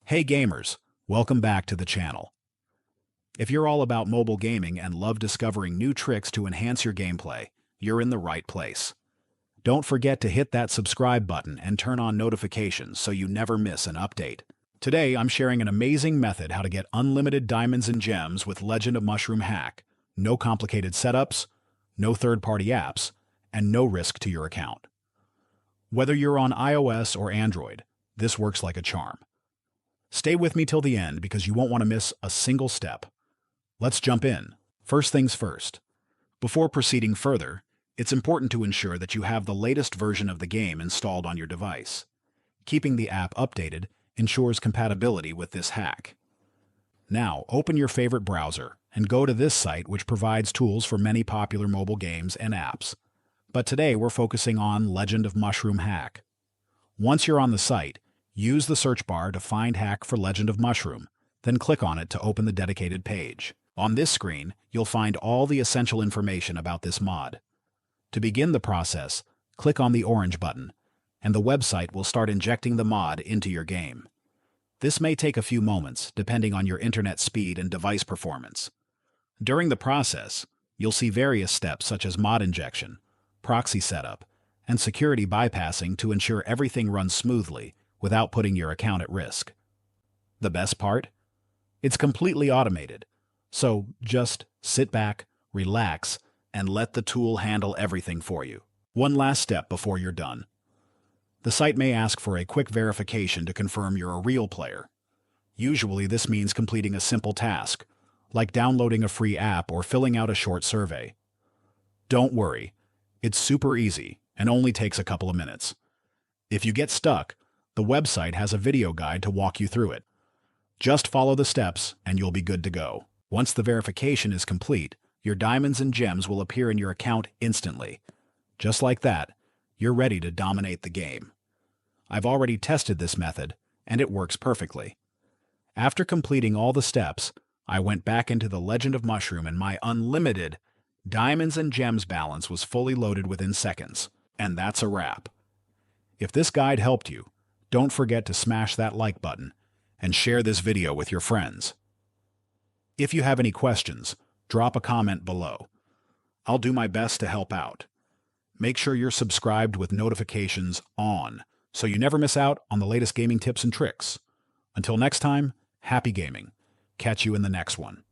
Hey gamers, welcome back to the channel. If you're all about mobile gaming and love discovering new tricks to enhance your gameplay, you're in the right place. Don't forget to hit that subscribe button and turn on notifications so you never miss an update. Today I'm sharing an amazing method how to get unlimited diamonds and gems with Legend of Mushroom Hack. No complicated setups, no third-party apps, and no risk to your account. Whether you're on iOS or Android, this works like a charm. Stay with me till the end because you won't want to miss a single step. Let's jump in. First things first. Before proceeding further, it's important to ensure that you have the latest version of the game installed on your device. Keeping the app updated ensures compatibility with this hack. Now, open your favorite browser and go to this site, which provides tools for many popular mobile games and apps. But today we're focusing on Legend of Mushroom Hack. Once you're on the site, use the search bar to find Hack for Legend of Mushroom, then click on it to open the dedicated page. On this screen, you'll find all the essential information about this mod. To begin the process, click on the orange button, and the website will start injecting the mod into your game. This may take a few moments, depending on your internet speed and device performance. During the process, you'll see various steps such as mod injection, proxy setup, and security bypassing to ensure everything runs smoothly without putting your account at risk. The best part? It's completely automated, so just sit back, relax, and let the tool handle everything for you. One last step before you're done. The site may ask for a quick verification to confirm you're a real player. Usually this means completing a simple task, like downloading a free app or filling out a short survey. Don't worry, it's super easy and only takes a couple of minutes. If you get stuck, the website has a video guide to walk you through it. Just follow the steps and you'll be good to go. Once the verification is complete, your diamonds and gems will appear in your account instantly. Just like that, you're ready to dominate the game. I've already tested this method, and it works perfectly. After completing all the steps, I went back into the Legend of Mushroom and my unlimited diamonds and gems balance was fully loaded within seconds. And that's a wrap. If this guide helped you, don't forget to smash that like button and share this video with your friends. If you have any questions, drop a comment below. I'll do my best to help out. Make sure you're subscribed with notifications on so you never miss out on the latest gaming tips and tricks. Until next time, happy gaming. Catch you in the next one.